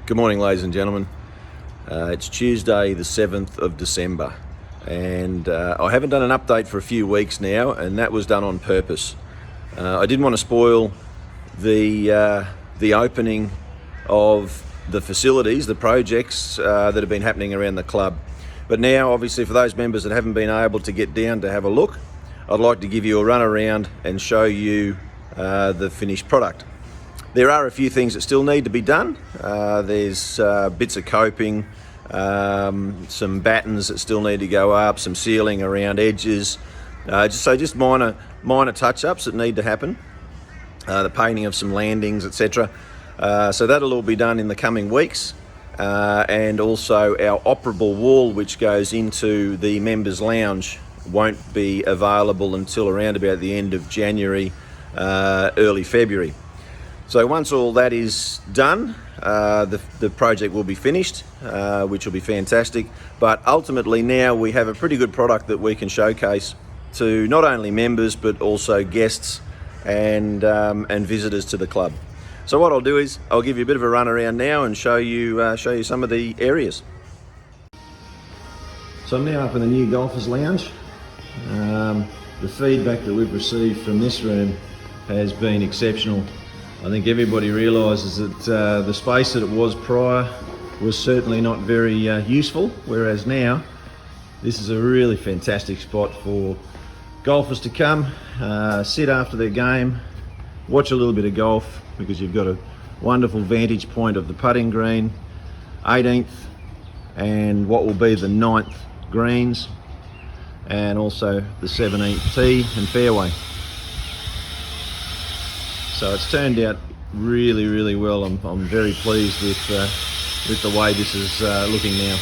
Good morning, ladies and gentlemen. It's Tuesday the 7th of December and I haven't done an update for a few weeks now, and that was done on purpose. I didn't want to spoil the opening of the facilities, the projects that have been happening around the club. But now, obviously, for those members that haven't been able to get down to have a look, I'd like to give you a run around and show you the finished product. There are a few things that still need to be done. There's bits of coping, some battens that still need to go up, some sealing around edges, just minor touch-ups that need to happen. The painting of some landings, etc. So that'll all be done in the coming weeks. And also our operable wall, which goes into the members' lounge, won't be available until around about the end of January, early February. So once all that is done, the project will be finished, which will be fantastic. But ultimately now we have a pretty good product that we can showcase to not only members but also guests and visitors to the club. So what I'll do is I'll give you a bit of a run around now and show you some of the areas. So I'm now up in the new Golfers Lounge. The feedback that we've received from this room has been exceptional. I think everybody realises that the space that it was prior was certainly not very useful, whereas now this is a really fantastic spot for golfers to come, sit after their game, watch a little bit of golf, because you've got a wonderful vantage point of the putting green, 18th and what will be the 9th greens, and also the 17th tee and fairway. So it's turned out really well. I'm very pleased with the way this is looking now.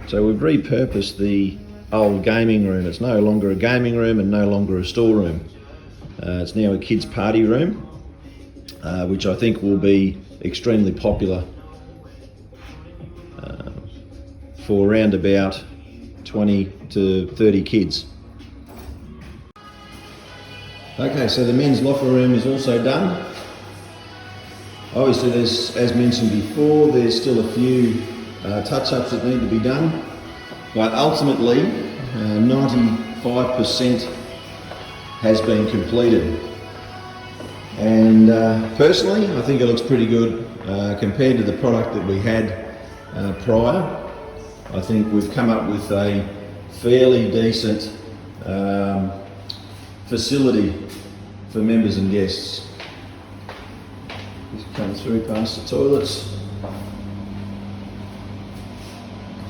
So we've repurposed the old gaming room. It's no longer a gaming room and no longer a storeroom. It's now a kids' party room, which I think will be extremely popular for around about 20 to 30 kids. Okay, so the men's locker room is also done. Obviously, there's, as mentioned before, there's still a few touch-ups that need to be done, but ultimately 95% has been completed. And personally, I think it looks pretty good compared to the product that we had prior. I think we've come up with a fairly decent facility for members and guests. Just come through past the toilets,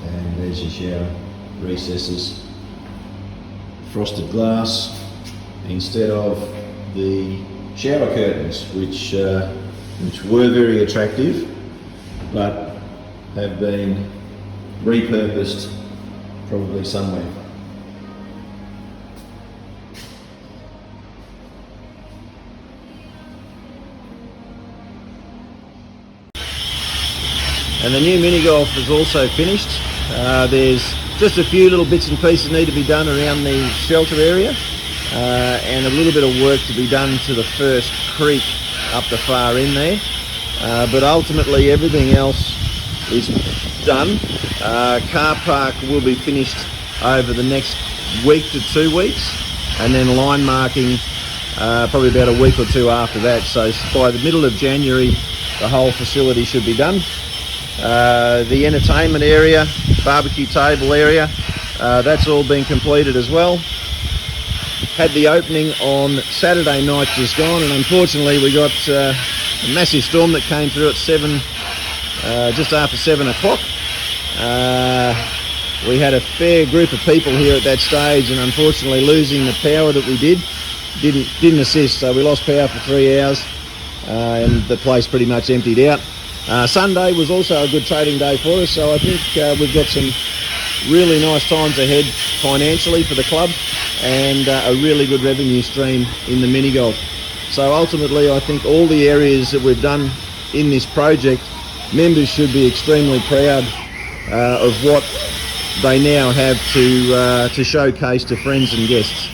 and there's your shower recesses. Frosted glass instead of the shower curtains, which were very attractive but have been repurposed probably somewhere. And the new mini golf is also finished. There's just a few little bits and pieces need to be done around the shelter area, and a little bit of work to be done to the first creek up the far end there. But ultimately everything else is done. Car park will be finished over the next week to 2 weeks, and then line marking probably about a week or two after that. So by the middle of January the whole facility should be done. The entertainment area, barbecue table area, that's all been completed as well. Had the opening on Saturday night just gone, and unfortunately we got a massive storm that came through at just after 7 o'clock. We had a fair group of people here at that stage, and unfortunately losing the power that we didn't assist. So we lost power for 3 hours, and the place pretty much emptied out. Sunday was also a good trading day for us, so I think we've got some really nice times ahead financially for the club, and a really good revenue stream in the mini golf. So ultimately I think all the areas that we've done in this project, members should be extremely proud of what they now have to showcase to friends and guests.